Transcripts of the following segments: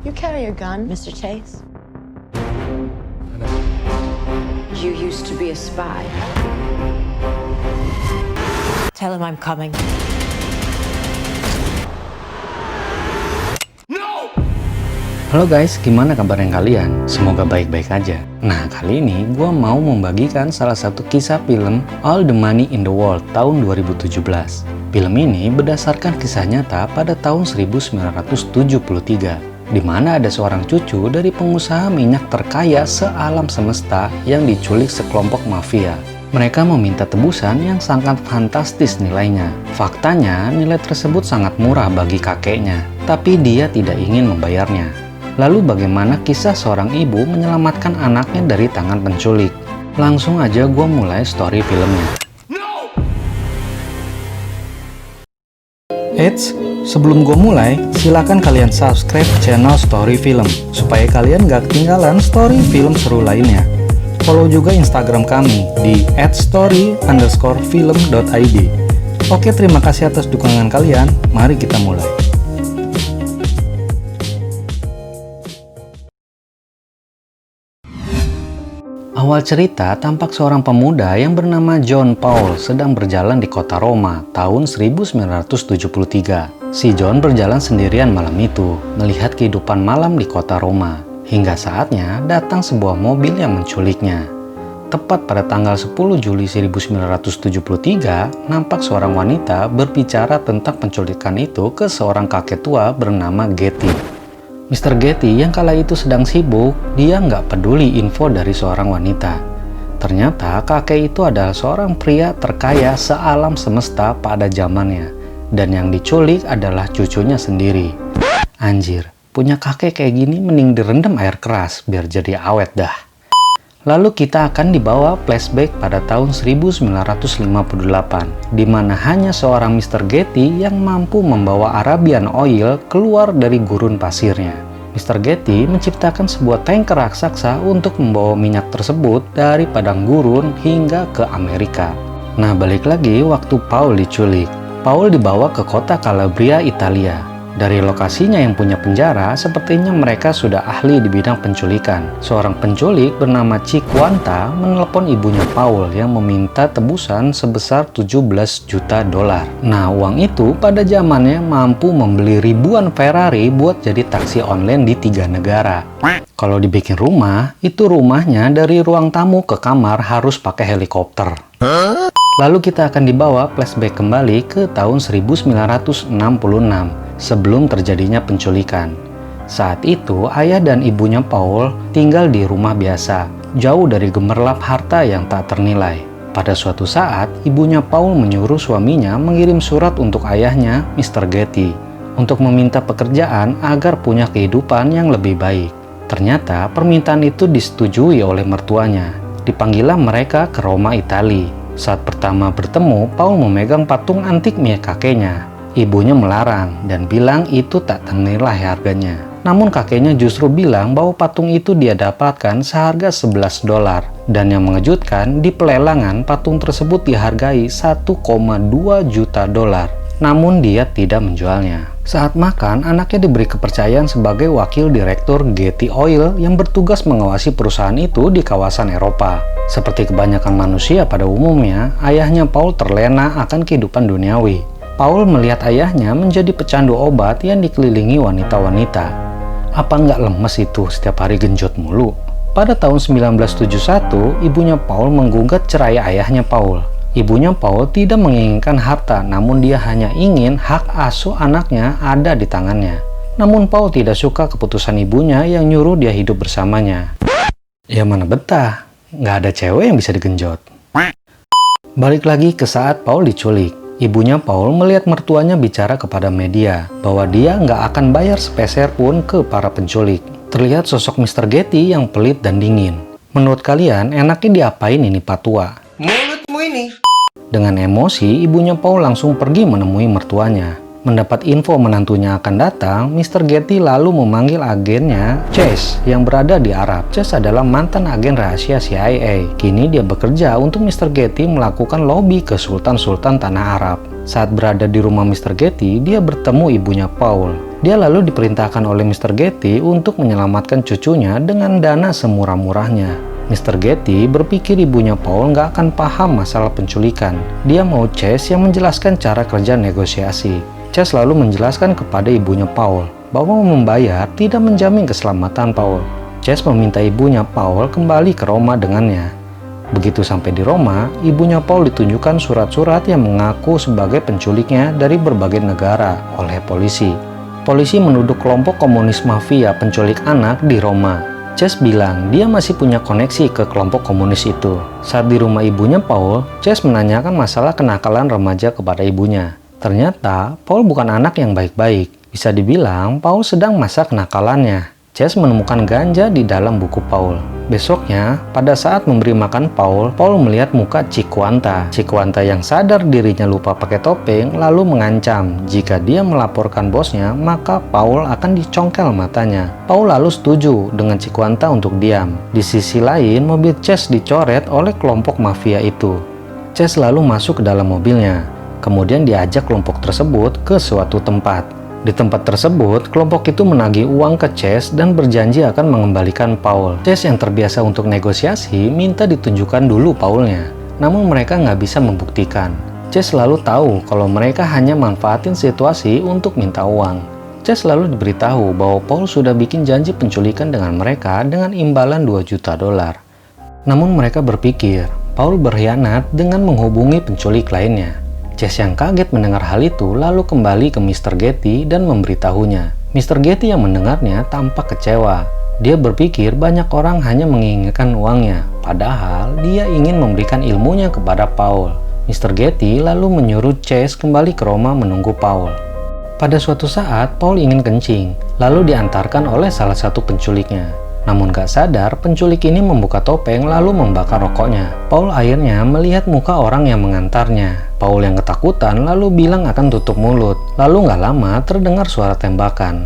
You carry a gun, Mr. Chase? You used to be a spy. Tell him I'm coming. Halo guys, gimana kabarnya kalian? Semoga baik-baik aja. Nah, kali ini gue mau membagikan salah satu kisah film All the Money in the World tahun 2017. Film ini berdasarkan kisah nyata pada tahun 1973, di mana ada seorang cucu dari pengusaha minyak terkaya sealam semesta yang diculik sekelompok mafia. Mereka meminta tebusan yang sangat fantastis nilainya. Faktanya, nilai tersebut sangat murah bagi kakeknya, tapi dia tidak ingin membayarnya. Lalu bagaimana kisah seorang ibu menyelamatkan anaknya dari tangan penculik? Langsung aja gue mulai story filmnya. Eits, sebelum gue mulai, silakan kalian subscribe channel Story Film supaya kalian gak ketinggalan story film seru lainnya. Follow juga Instagram kami di @story_film.id. Oke, terima kasih atas dukungan kalian. Mari kita mulai. Awal cerita tampak seorang pemuda yang bernama John Paul sedang berjalan di kota Roma tahun 1973. Si John berjalan sendirian malam itu, melihat kehidupan malam di kota Roma. Hingga saatnya datang sebuah mobil yang menculiknya. Tepat pada tanggal 10 Juli 1973, nampak seorang wanita berbicara tentang penculikan itu ke seorang kakek tua bernama Getty. Mr. Getty yang kala itu sedang sibuk, dia nggak peduli info dari seorang wanita. Ternyata kakek itu adalah seorang pria terkaya sealam semesta pada zamannya. Dan yang diculik adalah cucunya sendiri. Anjir, punya kakek kayak gini mending direndam air keras biar jadi awet dah. Lalu kita akan dibawa flashback pada tahun 1958, di mana hanya seorang Mr. Getty yang mampu membawa Arabian Oil keluar dari gurun pasirnya. Mr. Getty menciptakan sebuah tanker raksasa untuk membawa minyak tersebut dari padang gurun hingga ke Amerika. Nah, balik lagi waktu Paul diculik. Paul dibawa ke kota Calabria, Italia. Dari lokasinya yang punya penjara, sepertinya mereka sudah ahli di bidang penculikan. Seorang penculik bernama Ciquanta menelepon ibunya Paul yang meminta tebusan sebesar 17 juta dolar. Nah, uang itu pada zamannya mampu membeli ribuan Ferrari buat jadi taksi online di 3 negara. Kalau dibikin rumah, itu rumahnya dari ruang tamu ke kamar harus pakai helikopter. Lalu kita akan dibawa flashback kembali ke tahun 1966, sebelum terjadinya penculikan. Saat itu, ayah dan ibunya Paul tinggal di rumah biasa, jauh dari gemerlap harta yang tak ternilai. Pada suatu saat, ibunya Paul menyuruh suaminya mengirim surat untuk ayahnya, Mr. Getty, untuk meminta pekerjaan agar punya kehidupan yang lebih baik. Ternyata, permintaan itu disetujui oleh mertuanya. Dipanggillah mereka ke Roma, Italia. Saat pertama bertemu, Paul memegang patung antik milik kakeknya. Ibunya melarang dan bilang itu tak ternilai harganya. Namun kakeknya justru bilang bahwa patung itu dia dapatkan seharga 11 dolar. Dan yang mengejutkan, di pelelangan patung tersebut dihargai 1,2 juta dolar. Namun dia tidak menjualnya. Saat makan, anaknya diberi kepercayaan sebagai wakil direktur Getty Oil yang bertugas mengawasi perusahaan itu di kawasan Eropa. Seperti kebanyakan manusia pada umumnya, ayahnya Paul terlena akan kehidupan duniawi. Paul melihat ayahnya menjadi pecandu obat yang dikelilingi wanita-wanita. Apa nggak lemes itu setiap hari genjot mulu? Pada tahun 1971, ibunya Paul menggugat cerai ayahnya Paul. Ibunya Paul tidak menginginkan harta, namun dia hanya ingin hak asuh anaknya ada di tangannya. Namun Paul tidak suka keputusan ibunya yang nyuruh dia hidup bersamanya. Ya mana betah, nggak ada cewek yang bisa digenjot. Balik lagi ke saat Paul diculik. Ibunya Paul melihat mertuanya bicara kepada media bahwa dia nggak akan bayar sepeser pun ke para penculik. Terlihat sosok Mr. Getty yang pelit dan dingin. Menurut kalian, enaknya diapain ini patua? Mulutmu ini. Dengan emosi, ibunya Paul langsung pergi menemui mertuanya. Mendapat info menantunya akan datang, Mr. Getty lalu memanggil agennya, Chase, yang berada di Arab. Chase adalah mantan agen rahasia CIA. Kini dia bekerja untuk Mr. Getty melakukan lobby ke Sultan-Sultan Tanah Arab. Saat berada di rumah Mr. Getty, dia bertemu ibunya Paul. Dia lalu diperintahkan oleh Mr. Getty untuk menyelamatkan cucunya dengan dana semurah-murahnya. Mr. Getty berpikir ibunya Paul nggak akan paham masalah penculikan. Dia mau Chase yang menjelaskan cara kerja negosiasi. Chase lalu menjelaskan kepada ibunya Paul bahwa membayar tidak menjamin keselamatan Paul. Chase meminta ibunya Paul kembali ke Roma dengannya. Begitu sampai di Roma, ibunya Paul ditunjukkan surat-surat yang mengaku sebagai penculiknya dari berbagai negara oleh polisi. Polisi menuduh kelompok komunis mafia penculik anak di Roma. Chase bilang dia masih punya koneksi ke kelompok komunis itu. Saat di rumah ibunya Paul, Chase menanyakan masalah kenakalan remaja kepada ibunya. Ternyata, Paul bukan anak yang baik-baik. Bisa dibilang, Paul sedang masa kenakalannya. Chase menemukan ganja di dalam buku Paul. Besoknya, pada saat memberi makan Paul, Paul melihat muka Cikwanta. Cikwanta yang sadar dirinya lupa pakai topeng, lalu mengancam jika dia melaporkan bosnya, maka Paul akan dicongkel matanya. Paul lalu setuju dengan Cikwanta untuk diam. Di sisi lain, mobil Chase dicoret oleh kelompok mafia itu. Chase lalu masuk ke dalam mobilnya. Kemudian diajak kelompok tersebut ke suatu tempat. Di tempat tersebut, kelompok itu menagih uang ke Chase dan berjanji akan mengembalikan Paul. Chase yang terbiasa untuk negosiasi minta ditunjukkan dulu Paulnya. Namun mereka nggak bisa membuktikan. Chase selalu tahu kalau mereka hanya manfaatin situasi untuk minta uang. Chase lalu diberitahu bahwa Paul sudah bikin janji penculikan dengan mereka dengan imbalan 2 juta dolar. Namun mereka berpikir Paul berkhianat dengan menghubungi penculik lainnya. Chase yang kaget mendengar hal itu lalu kembali ke Mr. Getty dan memberitahunya. Mr. Getty yang mendengarnya tampak kecewa. Dia berpikir banyak orang hanya menginginkan uangnya, padahal dia ingin memberikan ilmunya kepada Paul. Mr. Getty lalu menyuruh Chase kembali ke Roma menunggu Paul. Pada suatu saat, Paul ingin kencing, lalu diantarkan oleh salah satu penculiknya. Namun gak sadar, penculik ini membuka topeng lalu membakar rokoknya. Paul akhirnya melihat muka orang yang mengantarnya. Paul yang ketakutan lalu bilang akan tutup mulut. Lalu gak lama terdengar suara tembakan.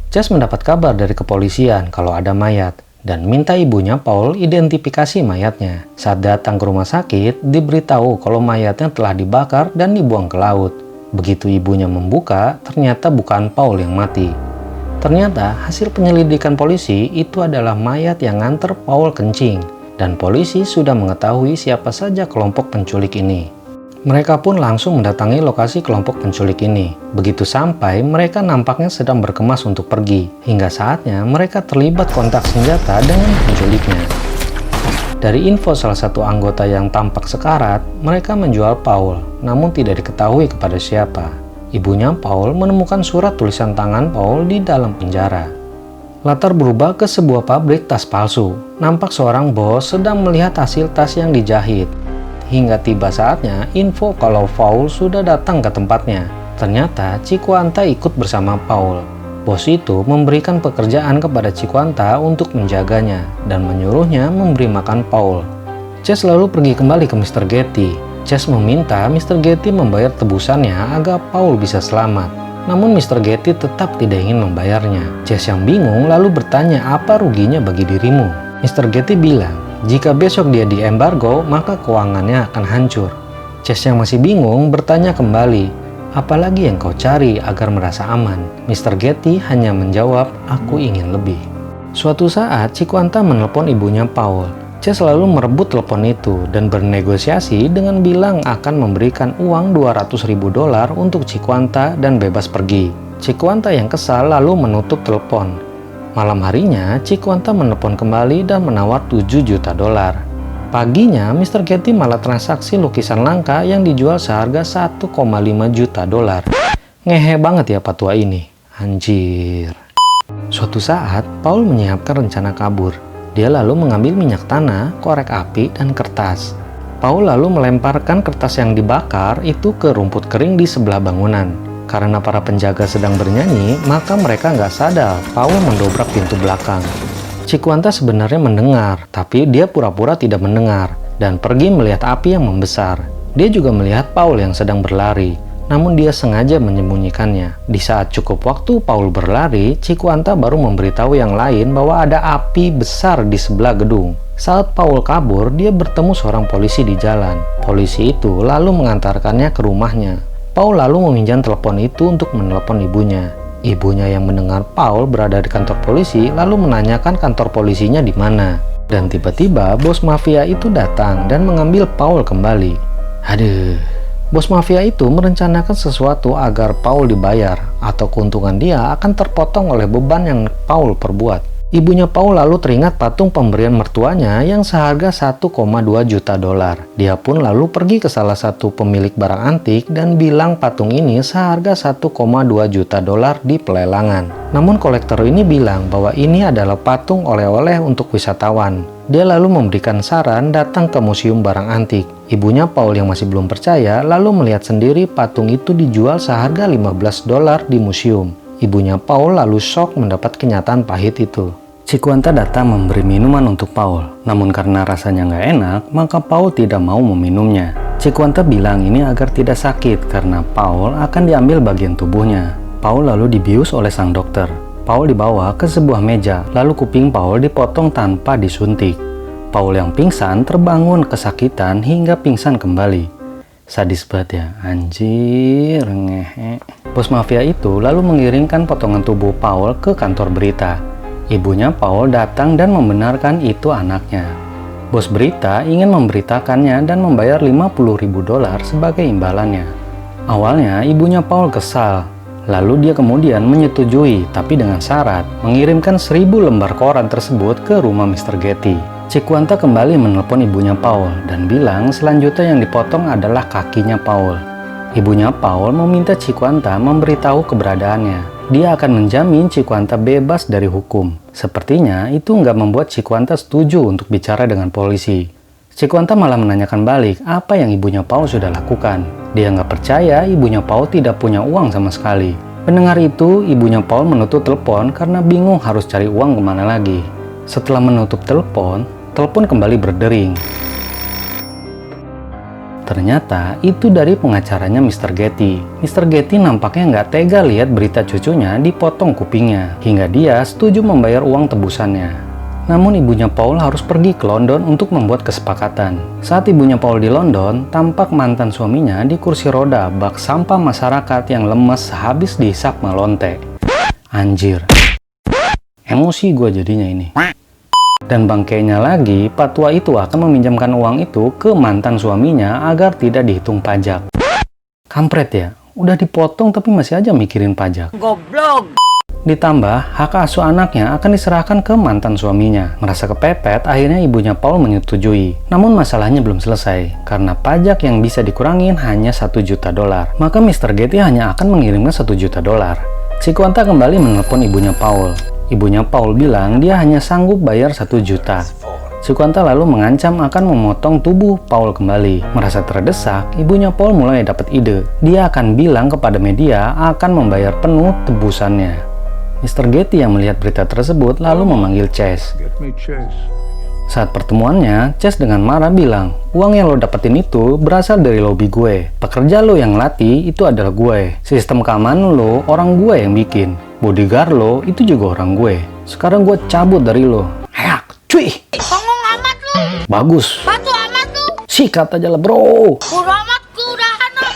Chase mendapat kabar dari kepolisian kalau ada mayat dan minta ibunya Paul identifikasi mayatnya. Saat datang ke rumah sakit, diberitahu kalau mayatnya telah dibakar dan dibuang ke laut. Begitu ibunya membuka, ternyata bukan Paul yang mati. Ternyata hasil penyelidikan polisi itu adalah mayat yang nganter Paul kencing, dan polisi sudah mengetahui siapa saja kelompok penculik ini. Mereka pun langsung mendatangi lokasi kelompok penculik ini. Begitu sampai, mereka nampaknya sedang berkemas untuk pergi. Hingga saatnya mereka terlibat kontak senjata dengan penculiknya. Dari info salah satu anggota yang tampak sekarat, mereka menjual Paul, namun tidak diketahui kepada siapa. Ibunya Paul menemukan surat tulisan tangan Paul di dalam penjara. Latar berubah ke sebuah pabrik tas palsu. Nampak seorang bos sedang melihat hasil tas yang dijahit. Hingga tiba saatnya info kalau Paul sudah datang ke tempatnya. Ternyata Cikwanta ikut bersama Paul. Bos itu memberikan pekerjaan kepada Cikwanta untuk menjaganya dan menyuruhnya memberi makan Paul. Chase lalu pergi kembali ke Mr. Getty. Chase meminta Mr. Getty membayar tebusannya agar Paul bisa selamat. Namun Mr. Getty tetap tidak ingin membayarnya. Chase yang bingung lalu bertanya apa ruginya bagi dirimu. Mr. Getty bilang, jika besok dia diembargo, maka keuangannya akan hancur. Chase yang masih bingung bertanya kembali, apalagi yang kau cari agar merasa aman? Mr. Getty hanya menjawab, aku ingin lebih. Suatu saat, Cikwanta menelpon ibunya Paul. Chase selalu merebut telepon itu dan bernegosiasi dengan bilang akan memberikan uang 200.000 dolar untuk Cikwanta dan bebas pergi. Cikwanta yang kesal lalu menutup telepon. Malam harinya, Cikwanta menelpon kembali dan menawar 7 juta dolar. Paginya, Mr. Getty malah transaksi lukisan langka yang dijual seharga 1,5 juta dolar. Ngehe banget ya patua ini. Anjir. Suatu saat, Paul menyiapkan rencana kabur. Dia lalu mengambil minyak tanah, korek api, dan kertas. Paul lalu melemparkan kertas yang dibakar itu ke rumput kering di sebelah bangunan. Karena para penjaga sedang bernyanyi, maka mereka nggak sadar Paul mendobrak pintu belakang. Cikwanta sebenarnya mendengar, tapi dia pura-pura tidak mendengar dan pergi melihat api yang membesar. Dia juga melihat Paul yang sedang berlari, namun dia sengaja menyembunyikannya. Di saat cukup waktu Paul berlari, Cikuanta baru memberitahu yang lain bahwa ada api besar di sebelah gedung. Saat Paul kabur, dia bertemu seorang polisi di jalan. Polisi itu lalu mengantarkannya ke rumahnya. Paul lalu meminjam telepon itu untuk menelepon ibunya. Ibunya yang mendengar Paul berada di kantor polisi lalu menanyakan kantor polisinya di mana. Dan tiba-tiba bos mafia itu datang dan mengambil Paul kembali. Aduh, bos mafia itu merencanakan sesuatu agar Paul dibayar atau keuntungan dia akan terpotong oleh beban yang Paul perbuat. Ibunya Paul lalu teringat patung pemberian mertuanya yang seharga 1,2 juta dolar. Dia pun lalu pergi ke salah satu pemilik barang antik dan bilang patung ini seharga 1,2 juta dolar di pelelangan. Namun kolektor ini bilang bahwa ini adalah patung oleh-oleh untuk wisatawan. Dia lalu memberikan saran datang ke museum barang antik. Ibunya Paul yang masih belum percaya lalu melihat sendiri patung itu dijual seharga 15 dolar di museum. Ibunya Paul lalu shock mendapat kenyataan pahit itu. Cikuanta datang memberi minuman untuk Paul, namun karena rasanya nggak enak, maka Paul tidak mau meminumnya. Cikuanta bilang ini agar tidak sakit karena Paul akan diambil bagian tubuhnya. Paul lalu dibius oleh sang dokter. Paul dibawa ke sebuah meja, lalu kuping Paul dipotong tanpa disuntik. Paul yang pingsan terbangun kesakitan hingga pingsan kembali. Sadis banget ya, anjir, ngehe. Bos mafia itu lalu mengirimkan potongan tubuh Paul ke kantor berita. Ibunya Paul datang dan membenarkan itu anaknya. Bos berita ingin memberitakannya dan membayar 50.000 dolar sebagai imbalannya. Awalnya ibunya Paul kesal, lalu dia kemudian menyetujui tapi dengan syarat mengirimkan 1.000 lembar koran tersebut ke rumah Mr. Getty. Cikuanta kembali menelpon ibunya Paul dan bilang selanjutnya yang dipotong adalah kakinya Paul. Ibunya Paul meminta Cikuanta memberitahu keberadaannya. Dia akan menjamin Cikuanta bebas dari hukum. Sepertinya itu nggak membuat Cikuanta setuju untuk bicara dengan polisi. Cikuanta malah menanyakan balik apa yang ibunya Paul sudah lakukan. Dia nggak percaya ibunya Paul tidak punya uang sama sekali. Mendengar itu, ibunya Paul menutup telepon karena bingung harus cari uang kemana lagi. Setelah menutup telepon kembali berdering. Ternyata itu dari pengacaranya Mr. Getty. Mr. Getty nampaknya nggak tega lihat berita cucunya dipotong kupingnya, hingga dia setuju membayar uang tebusannya. Namun ibunya Paul harus pergi ke London untuk membuat kesepakatan. Saat ibunya Paul di London, tampak mantan suaminya di kursi roda bak sampah masyarakat yang lemes habis dihisap melonte. Anjir. Emosi gue jadinya ini. Dan bangkainya lagi, patua itu akan meminjamkan uang itu ke mantan suaminya agar tidak dihitung pajak. Kampret ya, udah dipotong tapi masih aja mikirin pajak. Goblok! Ditambah, hak asuh anaknya akan diserahkan ke mantan suaminya. Merasa kepepet, akhirnya ibunya Paul menyetujui. Namun masalahnya belum selesai, karena pajak yang bisa dikurangin hanya 1 juta dolar. Maka Mr. Getty hanya akan mengirimkan 1 juta dolar. Cikuanta kembali menelpon ibunya Paul. Ibunya Paul bilang dia hanya sanggup bayar 1 juta. Cikuanta lalu mengancam akan memotong tubuh Paul kembali. Merasa terdesak, ibunya Paul mulai dapat ide. Dia akan bilang kepada media akan membayar penuh tebusannya. Mr. Getty yang melihat berita tersebut lalu memanggil Chase. Saat pertemuannya, Chase dengan marah bilang, uang yang lo dapetin itu berasal dari lobby gue. Pekerja lo yang latih itu adalah gue. Sistem keamanan lo orang gue yang bikin. Bodyguard lo itu juga orang gue. Sekarang gue cabut dari lo. Hayak, cuy. Songong amat lu. Bagus. Batu amat lu. Sikat aja lah bro. Bodo amat ku udah anak.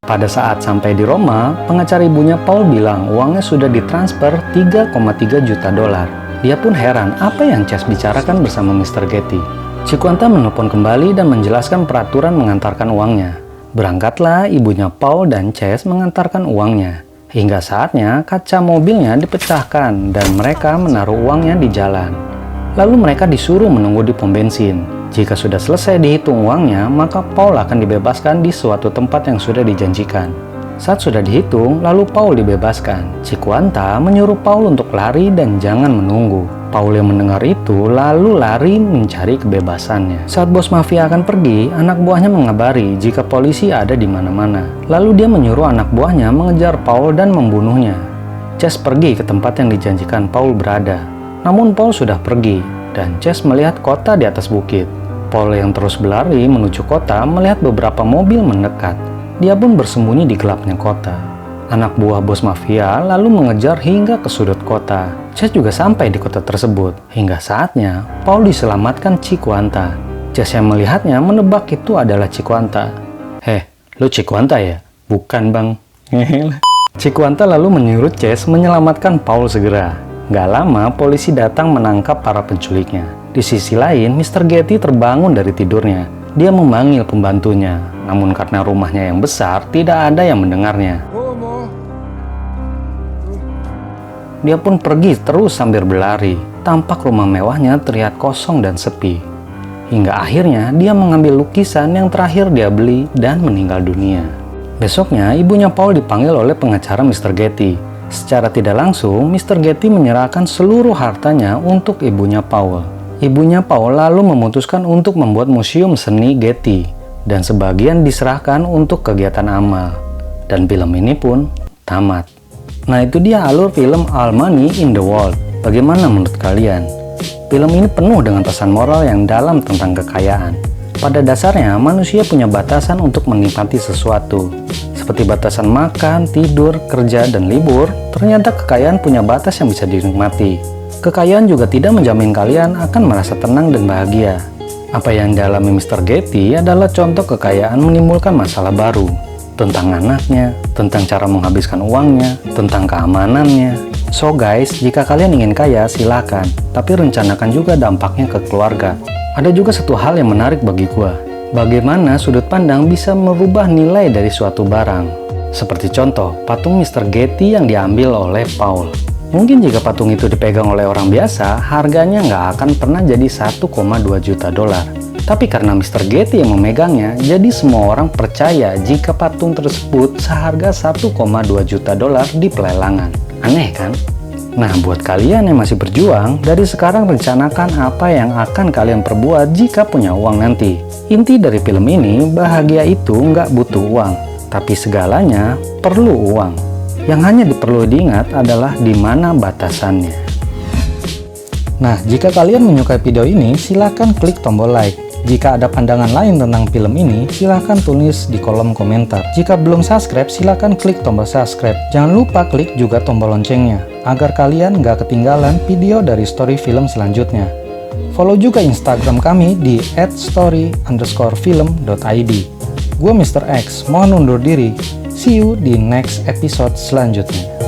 Pada saat sampai di Roma, pengacara ibunya Paul bilang uangnya sudah ditransfer 3,3 juta dolar. Dia pun heran apa yang Chase bicarakan bersama Mr. Getty. Cikuanta menelpon kembali dan menjelaskan peraturan mengantarkan uangnya. Berangkatlah ibunya Paul dan Chase mengantarkan uangnya. Hingga saatnya kaca mobilnya dipecahkan dan mereka menaruh uangnya di jalan. Lalu mereka disuruh menunggu di pom bensin. Jika sudah selesai dihitung uangnya, maka Paul akan dibebaskan di suatu tempat yang sudah dijanjikan. Saat sudah dihitung, lalu Paul dibebaskan. Cikuanta menyuruh Paul untuk lari dan jangan menunggu. Paul yang mendengar itu lalu lari mencari kebebasannya. Saat bos mafia akan pergi, anak buahnya mengabari jika polisi ada di mana-mana. Lalu dia menyuruh anak buahnya mengejar Paul dan membunuhnya. Chase pergi ke tempat yang dijanjikan Paul berada. Namun Paul sudah pergi, dan Chase melihat kota di atas bukit. Paul yang terus berlari menuju kota melihat beberapa mobil mendekat. Dia pun bersembunyi di gelapnya kota. Anak buah bos mafia lalu mengejar hingga ke sudut kota. Chase juga sampai di kota tersebut. Hingga saatnya, Paul diselamatkan Chiquanta. Chase yang melihatnya menebak itu adalah Chiquanta. "Heh, lu Chiquanta ya?" "Bukan bang." Chiquanta lalu menyuruh Chase menyelamatkan Paul segera. Gak lama, polisi datang menangkap para penculiknya. Di sisi lain, Mr. Getty terbangun dari tidurnya. Dia memanggil pembantunya, namun karena rumahnya yang besar, tidak ada yang mendengarnya. Dia pun pergi terus sambil berlari. Tampak rumah mewahnya terlihat kosong dan sepi. Hingga akhirnya dia mengambil lukisan yang terakhir dia beli dan meninggal dunia. Besoknya, ibunya Paul dipanggil oleh pengacara Mr. Getty. Secara tidak langsung, Mr. Getty menyerahkan seluruh hartanya untuk ibunya Paul. Ibunya Paul lalu memutuskan untuk membuat museum seni Getty, dan sebagian diserahkan untuk kegiatan amal. Dan film ini pun tamat. Nah, itu dia alur film All Money in the World. Bagaimana menurut kalian? Film ini penuh dengan pesan moral yang dalam tentang kekayaan. Pada dasarnya, manusia punya batasan untuk menikmati sesuatu. Seperti batasan makan, tidur, kerja, dan libur, ternyata kekayaan punya batas yang bisa dinikmati. Kekayaan juga tidak menjamin kalian akan merasa tenang dan bahagia. Apa yang dialami Mr. Getty adalah contoh kekayaan menimbulkan masalah baru. Tentang anaknya, tentang cara menghabiskan uangnya, tentang keamanannya. So guys, jika kalian ingin kaya, silakan. Tapi rencanakan juga dampaknya ke keluarga. Ada juga satu hal yang menarik bagi gua. Bagaimana sudut pandang bisa merubah nilai dari suatu barang. Seperti contoh, patung Mr. Getty yang diambil oleh Paul. Mungkin jika patung itu dipegang oleh orang biasa, harganya nggak akan pernah jadi 1,2 juta dolar. Tapi karena Mr. Getty yang memegangnya, jadi semua orang percaya jika patung tersebut seharga 1,2 juta dolar di pelelangan. Aneh kan? Nah, buat kalian yang masih berjuang, dari sekarang rencanakan apa yang akan kalian perbuat jika punya uang nanti. Inti dari film ini, bahagia itu nggak butuh uang, tapi segalanya perlu uang. Yang hanya perlu diingat adalah di mana batasannya. Nah, jika kalian menyukai video ini, silahkan klik tombol like. Jika ada pandangan lain tentang film ini, silahkan tulis di kolom komentar. Jika belum subscribe, silahkan klik tombol subscribe. Jangan lupa klik juga tombol loncengnya, agar kalian nggak ketinggalan video dari story film selanjutnya. Follow juga Instagram kami di @story_film.id. Gue Mr. X, mohon undur diri. See you di next episode selanjutnya.